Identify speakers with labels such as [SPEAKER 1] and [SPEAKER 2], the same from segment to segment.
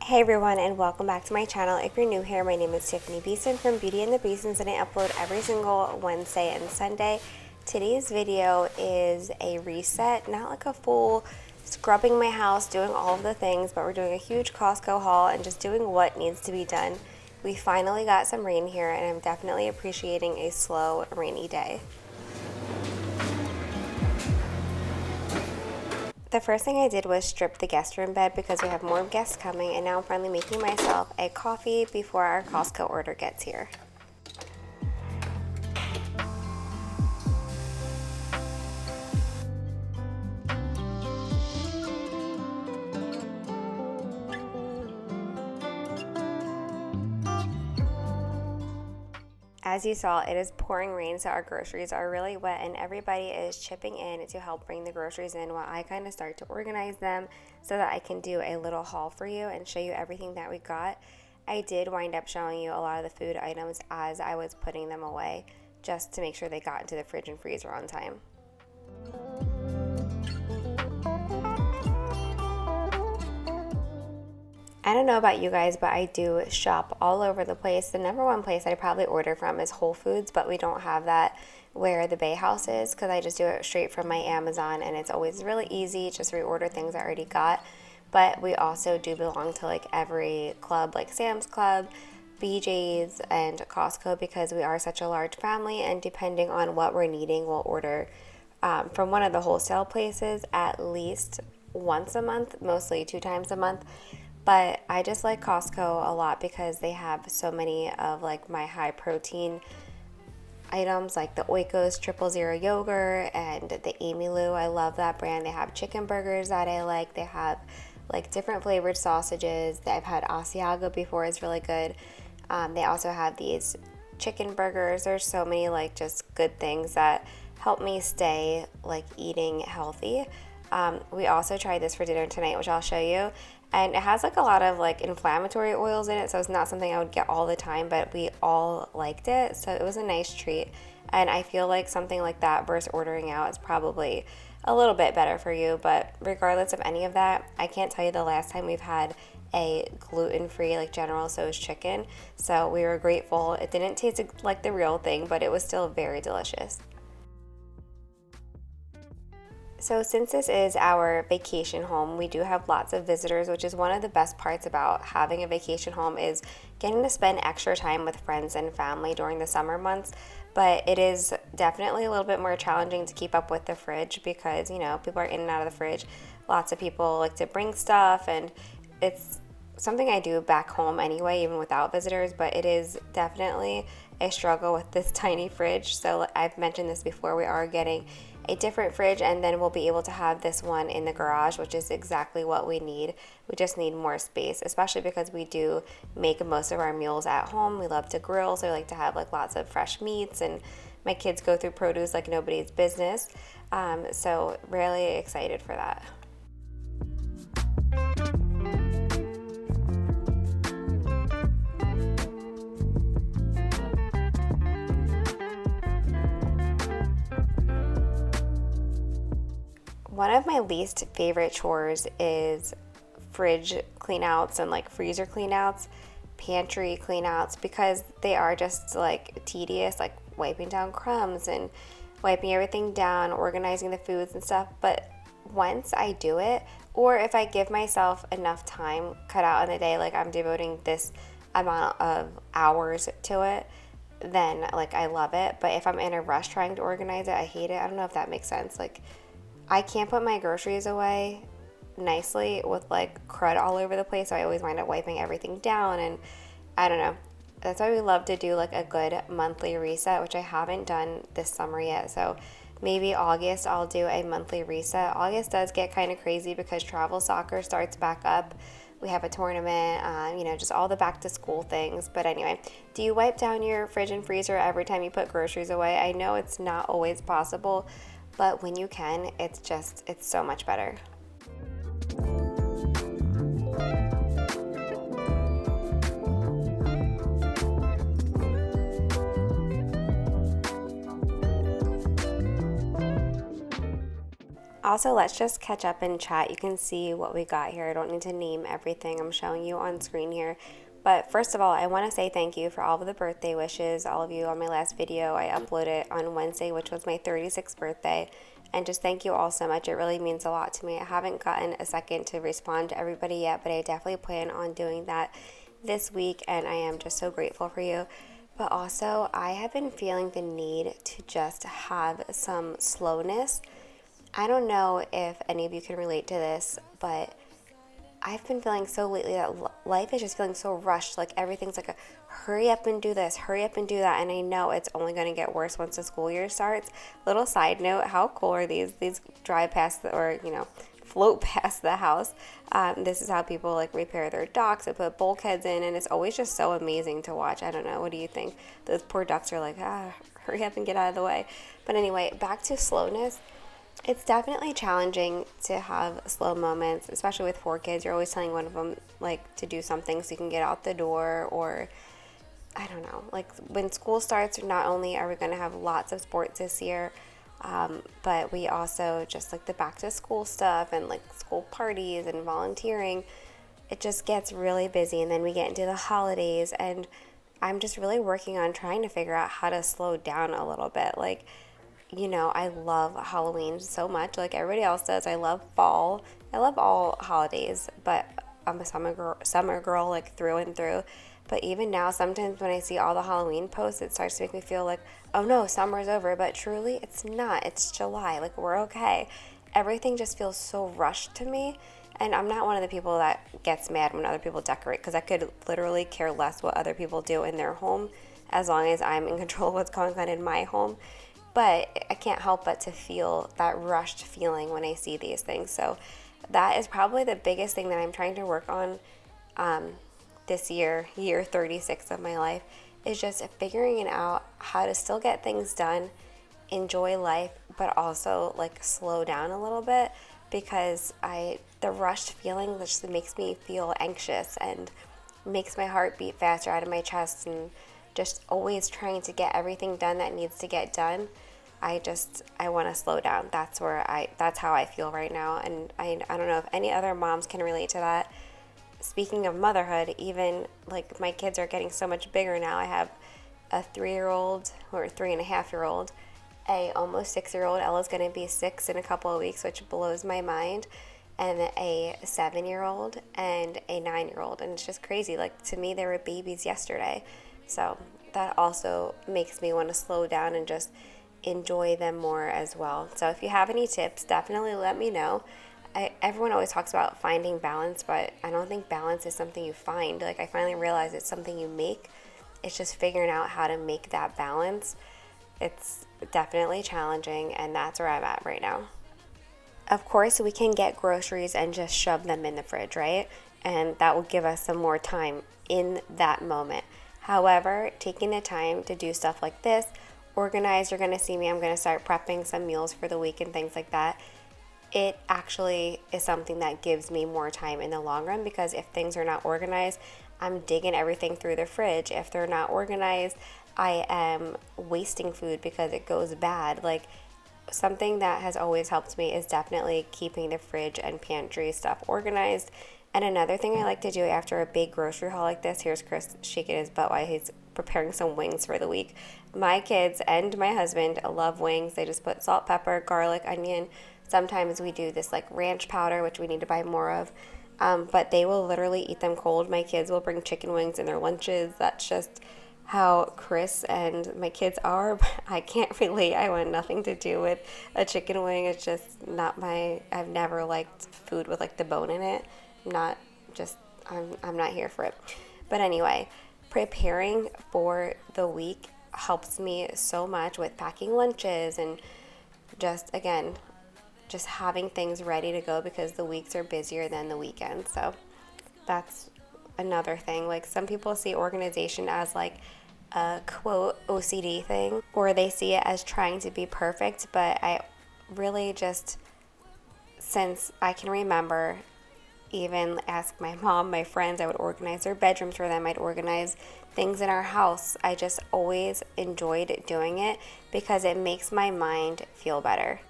[SPEAKER 1] Hey everyone, and welcome back to my channel. If you're new here, my name is Tiffany Beaston from Beauty and the Beastons, and I upload every single Wednesday and Sunday. Today's video is a reset, not like a full scrubbing my house, doing all of the things, but we're doing a huge Costco haul and just doing what needs to be done. We finally got some rain here, and I'm definitely appreciating a slow, rainy day. The first thing I did was strip the guest room bed because we have more guests coming, and now I'm finally making myself a coffee before our Costco order gets here. As you saw, it is pouring rain, so our groceries are really wet, and everybody is chipping in to help bring the groceries in while I kind of start to organize them so that I can do a little haul for you and show you everything that we got. I did wind up showing you a lot of the food items as I was putting them away, just to make sure they got into the fridge and freezer on time. I don't know about you guys, but I do shop all over the place. The number one place I probably order from is Whole Foods, but we don't have that where the Bay House is because I just do it straight from my Amazon, and it's always really easy. Just reorder things I already got. But we also do belong to like every club, like Sam's Club, BJ's, and Costco, because we are such a large family, and depending on what we're needing, we'll order from one of the wholesale places at least once a month, mostly 2 times a month. But I just like Costco a lot because they have so many of like my high protein items, like the Oikos 000 yogurt and the Amy Lou. I love that brand. They have chicken burgers that I like. They have like different flavored sausages. I've had Asiago before, it's really good. They also have these chicken burgers. There's so many like just good things that help me stay like eating healthy. We also tried this for dinner tonight, which I'll show you. And it has like a lot of like inflammatory oils in it, so it's not something I would get all the time, but we all liked it, so it was a nice treat. And I feel like something like that versus ordering out is probably a little bit better for you. But regardless of any of that, I can't tell you the last time we've had a gluten-free like General Tso's chicken, so we were grateful. It didn't taste like the real thing, but it was still very delicious. So since this is our vacation home, we do have lots of visitors, which is one of the best parts about having a vacation home, is getting to spend extra time with friends and family during the summer months. But it is definitely a little bit more challenging to keep up with the fridge because, you know, people are in and out of the fridge. Lots of people like to bring stuff, and it's something I do back home anyway, even without visitors, but it is definitely a struggle with this tiny fridge. So I've mentioned this before, we are getting a different fridge, and then we'll be able to have this one in the garage, which is exactly what we need. We just need more space, especially because we do make most of our meals at home. We love to grill, so we like to have like lots of fresh meats, and my kids go through produce like nobody's business. So really excited for that. One of my least favorite chores is fridge cleanouts and like freezer cleanouts, pantry cleanouts, because they are just like tedious, like wiping down crumbs and wiping everything down, organizing the foods and stuff. But once I do it, or if I give myself enough time cut out in the day, like I'm devoting this amount of hours to it, then like I love it. But if I'm in a rush trying to organize it, I hate it. I don't know if that makes sense. Like I can't put my groceries away nicely with like crud all over the place, so I always wind up wiping everything down, and I don't know. That's why we love to do like a good monthly reset, which I haven't done this summer yet. So maybe August I'll do a monthly reset. August does get kind of crazy because travel soccer starts back up. We have a tournament, you know, just all the back to school things. But anyway, do you wipe down your fridge and freezer every time you put groceries away? I know it's not always possible, but when you can, it's so much better. Also, let's just catch up and chat. You can see what we got here. I don't need to name everything I'm showing you on screen here. But first of all, I want to say thank you for all of the birthday wishes, all of you on my last video. I uploaded on Wednesday, which was my 36th birthday. And just thank you all so much. It really means a lot to me. I haven't gotten a second to respond to everybody yet, but I definitely plan on doing that this week. And I am just so grateful for you. But also, I have been feeling the need to just have some slowness. I don't know if any of you can relate to this, but I've been feeling so lately that life is just feeling so rushed. Like everything's like a hurry up and do this, hurry up and do that. And I know it's only going to get worse once the school year starts. Little side note, how cool are these? These drive past float past the house. This is how people like repair their docks and put bulkheads in. And it's always just so amazing to watch. I don't know. What do you think? Those poor ducks are like, hurry up and get out of the way. But anyway, back to slowness. It's definitely challenging to have slow moments, especially with 4 kids. You're always telling one of them like to do something so you can get out the door, or I don't know. Like when school starts, not only are we going to have lots of sports this year, but we also just like the back to school stuff and like school parties and volunteering. It just gets really busy, and then we get into the holidays, and I'm just really working on trying to figure out how to slow down a little bit. Like, I love Halloween so much, like everybody else does. I love fall. I love all holidays, but I'm a summer girl like through and through. But even now, sometimes when I see all the Halloween posts, it starts to make me feel like, oh no, summer's over. But truly, it's not. It's July. Like, we're okay. Everything just feels so rushed to me. And I'm not one of the people that gets mad when other people decorate, because I could literally care less what other people do in their home as long as I'm in control of what's going on in my home. But I can't help but to feel that rushed feeling when I see these things. So that is probably the biggest thing that I'm trying to work on this year 36 of my life, is just figuring it out how to still get things done, enjoy life, but also like slow down a little bit, because the rushed feeling just makes me feel anxious and makes my heart beat faster out of my chest, and just always trying to get everything done that needs to get done. I want to slow down. That's how I feel right now. And I don't know if any other moms can relate to that. Speaking of motherhood, even like my kids are getting so much bigger now. I have a 3-year-old or 3.5-year-old, a almost 6-year-old. Ella's going to be 6 in a couple of weeks, which blows my mind. And a 7-year-old and a 9-year-old. And it's just crazy. Like, to me, they were babies yesterday. So that also makes me want to slow down and just enjoy them more as well. So if you have any tips, definitely let me know. Everyone always talks about finding balance, but I don't think balance is something you find. Like, I finally realized it's something you make. It's just figuring out how to make that balance. It's definitely challenging, and that's where I'm at right now. Of course, we can get groceries and just shove them in the fridge, right? And that will give us some more time in that moment. However, taking the time to do stuff like this, organize, you're going to see me, I'm going to start prepping some meals for the week and things like that. It actually is something that gives me more time in the long run, because if things are not organized, I'm digging everything through the fridge. If they're not organized, I am wasting food because it goes bad. Like, something that has always helped me is definitely keeping the fridge and pantry stuff organized. And another thing I like to do after a big grocery haul like this, here's Chris shaking his butt while he's preparing some wings for the week. My kids and my husband love wings. They just put salt, pepper, garlic, onion. Sometimes we do this like ranch powder, which we need to buy more of. But they will literally eat them cold. My kids will bring chicken wings in their lunches. That's just how Chris and my kids are. I can't relate. I want nothing to do with a chicken wing. It's just not I've never liked food with like the bone in it. I'm not here for it. But anyway, preparing for the week helps me so much with packing lunches and just having things ready to go, because the weeks are busier than the weekends. So that's another thing. Like, some people see organization as like a quote OCD thing, or they see it as trying to be perfect, but I really just, since I can remember, even ask my mom, my friends, I would organize their bedrooms for them. I'd organize things in our house. I just always enjoyed doing it because it makes my mind feel better.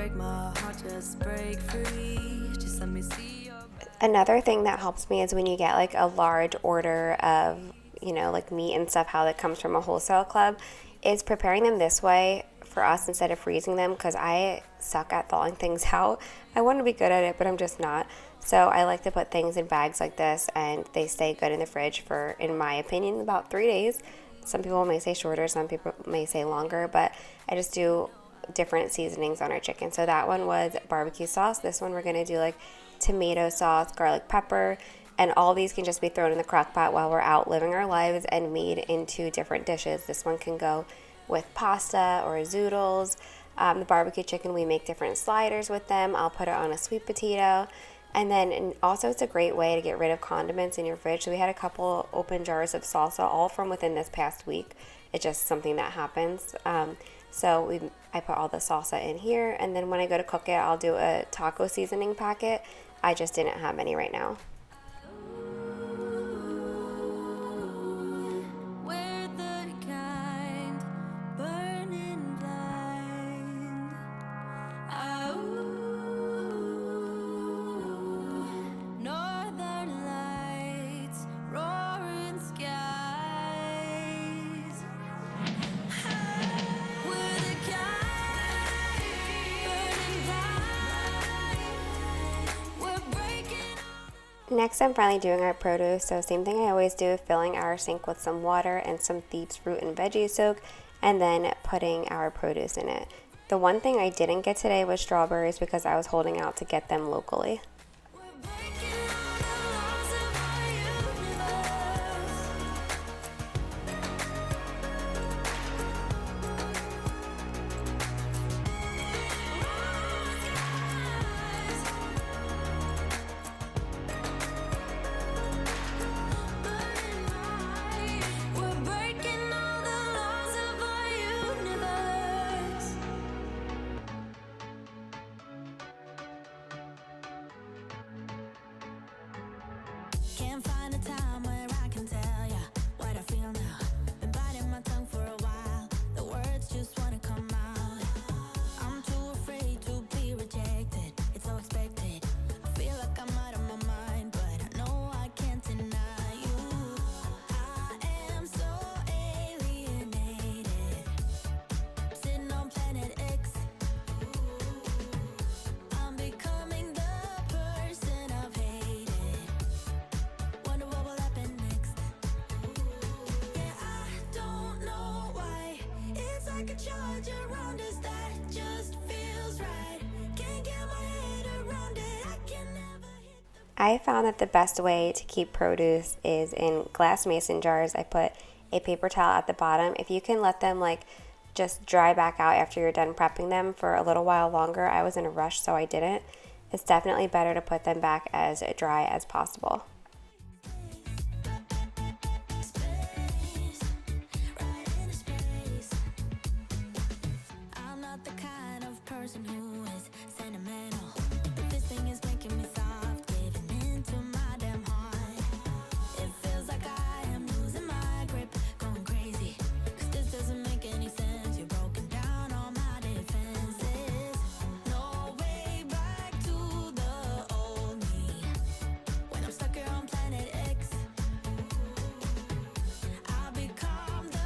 [SPEAKER 2] break my heart, just break free. Just let me see your
[SPEAKER 1] Another thing that helps me is when you get like a large order of, like meat and stuff, how that comes from a wholesale club, is preparing them this way for us instead of freezing them, because I suck at thawing things out. I want to be good at it, but I'm just not. So I like to put things in bags like this, and they stay good in the fridge for, in my opinion, about 3 days. Some people may say shorter, some people may say longer, but I just do different seasonings on our chicken. So that one was barbecue sauce. This one we're going to do like tomato sauce, garlic pepper, and all these can just be thrown in the crock pot while we're out living our lives and made into different dishes. This one can go with pasta or zoodles. The barbecue chicken, we make different sliders with them. I'll put it on a sweet potato. And also it's a great way to get rid of condiments in your fridge. So we had a couple open jars of salsa, all from within this past week. It's just something that happens. I put all the salsa in here, and then when I go to cook it, I'll do a taco seasoning packet. I just didn't have any right now.
[SPEAKER 2] we're the kind burning blind. Northern lights, roaring skies. We're the kind burning blind. We're breaking.
[SPEAKER 1] Next, I'm finally doing our produce. So same thing I always do, filling our sink with some water and some Thieves fruit and veggie soak, and then putting our produce in it. The one thing I didn't get today was strawberries because I was holding out to get them locally.
[SPEAKER 2] We're breaking all the laws of our universe. We're breaking all the laws of our universe. Can't find a time where I can tell ya what I feel now. Been biting my tongue for a while. The words just wanna come out. I'm too afraid to be rejected. It's so expected. I feel like I'm out of my mind, but I know I can't deny you. I am so alienated. Sitting on planet X. I'm becoming the person I've hated. Wonder what will happen next. Yeah, I don't know why. It's like a charge around us that just feels right. Can't get my head around it. I can never hit the.
[SPEAKER 1] I found that the best way to keep produce is in glass mason jars. I put a paper towel at the bottom. If you can let them just dry back out after you're done prepping them for a little while longer. I was in a rush, so I didn't. It's definitely better to put them back as dry as possible.
[SPEAKER 2] Space, right into space. I'm not the kind of person who is sentimental, but this thing is making me soft, giving into my damn heart. It feels like I am losing my grip, going crazy, 'cause this doesn't make any sense. You're broken down all my defenses. No way back to the old me. When I'm stuck here on planet X, I'll become the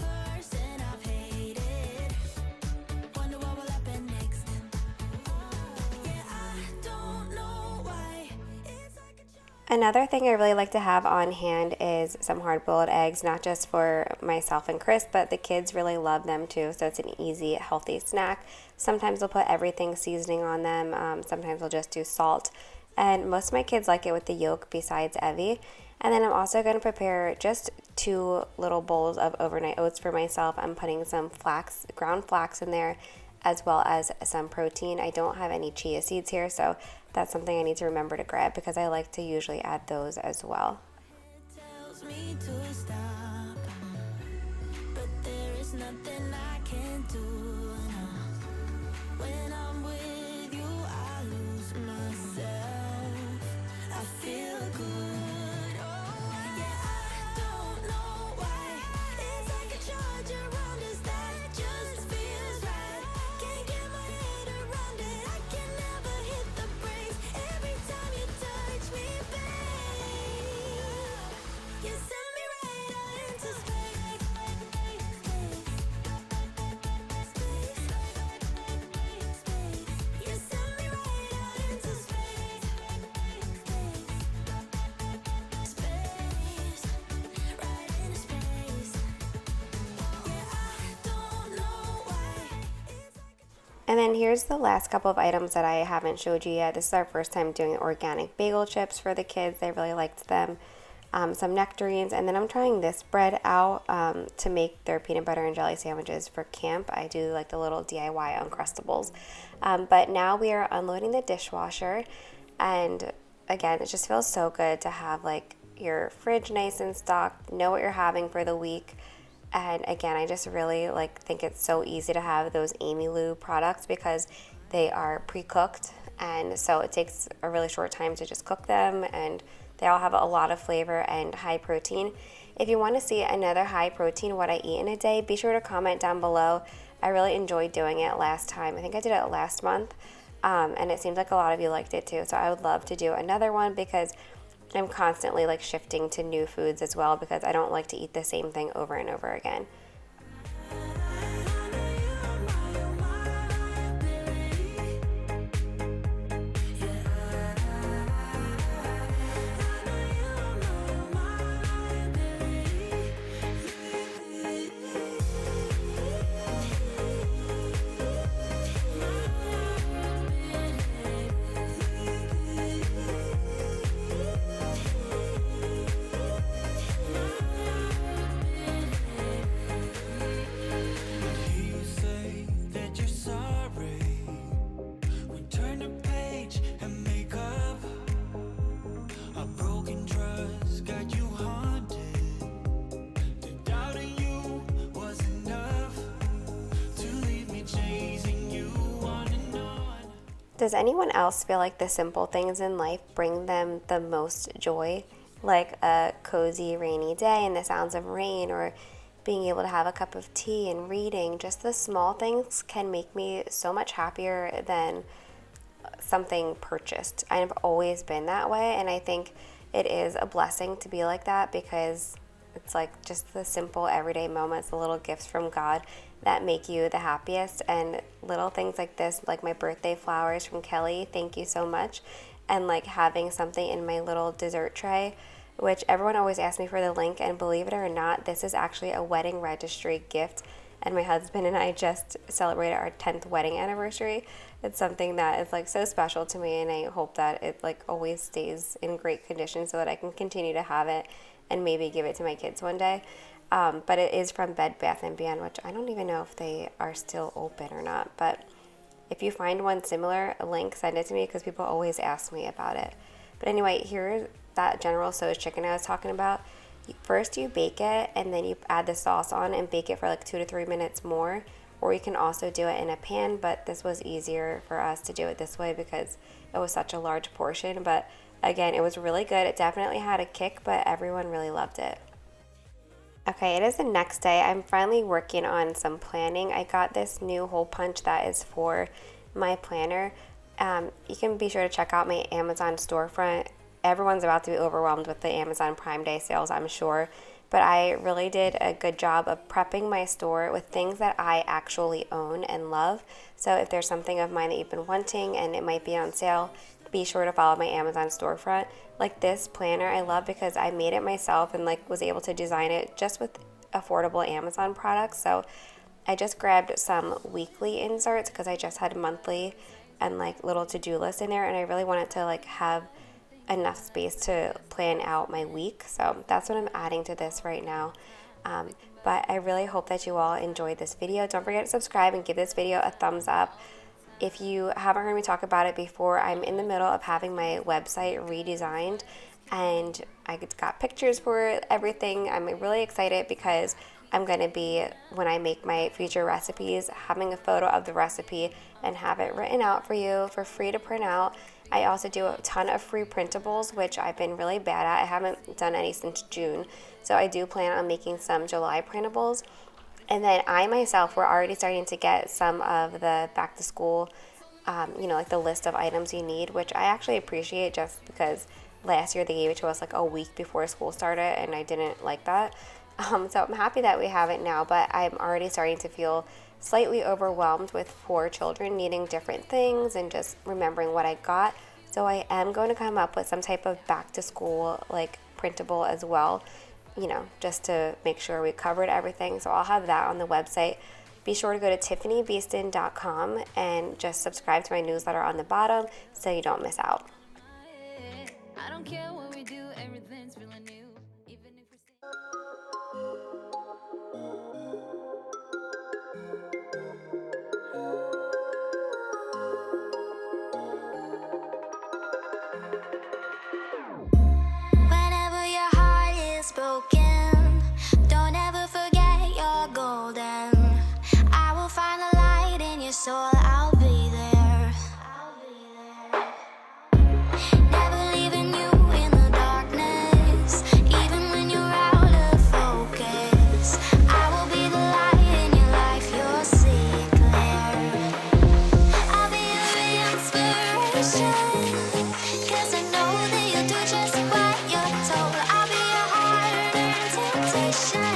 [SPEAKER 2] person I've hated. Wonder what will happen next. Yeah, I don't know why. It's like a child.
[SPEAKER 1] Another thing I really like to have on hand is some hard-boiled eggs, not just for myself and Chris, but the kids really love them too, so it's an easy, healthy snack. Sometimes I'll put everything seasoning on them. Sometimes I'll just do salt. And most of my kids like it with the yolk besides Evie. And then I'm also going to prepare just 2 little bowls of overnight oats for myself. I'm putting some ground flax in there, as well as some protein. I don't have any chia seeds here, so that's something I need to remember to grab because I like to usually add those as well.
[SPEAKER 2] It tells me to stop, but there is nothing I can do. No. When I'm with you, I lose myself. I feel good. Oh, yeah, I don't know why. It's like a charge around us that just feels right. Can't get my head around it.
[SPEAKER 1] And then here's the last couple of items that I haven't showed you yet. This is our first time doing organic bagel chips for the kids. They really liked them. Some nectarines, and then I'm trying this bread out to make their peanut butter and jelly sandwiches for camp. I do like the little DIY Uncrustables. But now we are unloading the dishwasher, and again, it just feels so good to have like your fridge nice and stocked, know what you're having for the week. And again, I just really like think it's so easy to have those Amy Lou products because they are pre-cooked, and so it takes a really short time to just cook them, and they all have a lot of flavor and high protein. If you want to see another high protein what I eat in a day, be sure to comment down below. I really enjoyed doing it last time. I think I did it last month, and it seems like a lot of you liked it too. So I would love to do another one because I'm constantly like shifting to new foods as well because I don't like to eat the same thing over and over again. Does anyone else feel like the simple things in life bring them the most joy? Like a cozy rainy day and the sounds of rain, or being able to have a cup of tea and reading. Just the small things can make me so much happier than something purchased. I've always been that way, and I think it is a blessing to be like that because it's like just the simple everyday moments, the little gifts from God that make you the happiest. And little things like this, like my birthday flowers from Kelly, thank you so much. And like having something in my little dessert tray, which everyone always asks me for the link, and believe it or not, this is actually a wedding registry gift, and my husband and I just celebrated our 10th wedding anniversary. It's something that is like so special to me, and I hope that it like always stays in great condition so that I can continue to have it and maybe give it to my kids one day. But it is from Bed Bath & Beyond, which I don't even know if they are still open or not. But if you find one similar, a link, send it to me because people always ask me about it. But anyway, here's that General Tso's chicken I was talking about. First you bake it, and then you add the sauce on and bake it for like 2 to 3 minutes more. Or you can also do it in a pan, but this was easier for us to do it this way because it was such a large portion. But again, it was really good. It definitely had a kick, but everyone really loved it. Okay, it is the next day. I'm finally working on some planning. I got this new hole punch that is for my planner. You can be sure to check out my Amazon storefront. Everyone's about to be overwhelmed with the Amazon Prime Day sales, I'm sure. But I really did a good job of prepping my store with things that I actually own and love. So if there's something of mine that you've been wanting and it might be on sale, be sure to follow my Amazon storefront. Like this planner I love because I made it myself and like was able to design it just with affordable Amazon products. So I just grabbed some weekly inserts because I just had monthly and like little to-do lists in there, and I really wanted to like have enough space to plan out my week. So that's what I'm adding to this right now. But I really hope that you all enjoyed this video. Don't forget to subscribe and give this video a thumbs up. If you haven't heard me talk about it before, I'm in the middle of having my website redesigned, and I got pictures for everything. I'm really excited because I'm going to be, when I make my future recipes, having a photo of the recipe and have it written out for you for free to print out. I also do a ton of free printables, which I've been really bad at. I haven't done any since June, so I do plan on making some July printables. And then I myself, we're already starting to get some of the back to school, like the list of items you need, which I actually appreciate just because last year they gave it to us like a week before school started, and I didn't like that. So I'm happy that we have it now, but I'm already starting to feel slightly overwhelmed with 4 children needing different things and just remembering what I got. So I am going to come up with some type of back to school like printable as well, just to make sure we covered everything. So I'll have that on the website. be sure to go to tiffanybeaston.com and just subscribe to my newsletter on the bottom so you don't miss out.
[SPEAKER 2] I don't care what we do, everything's feeling new. Even if we Whenever your heart is broken, don't ever forget you're golden. I will find the light in your soul, I'll be there. Never leaving you in the darkness, even when you're out of focus. I will be the light in your life, you'll see it clear. I'll be your inspiration, 'cause I know that you'll do just what you're told. I'll be your heart and temptation.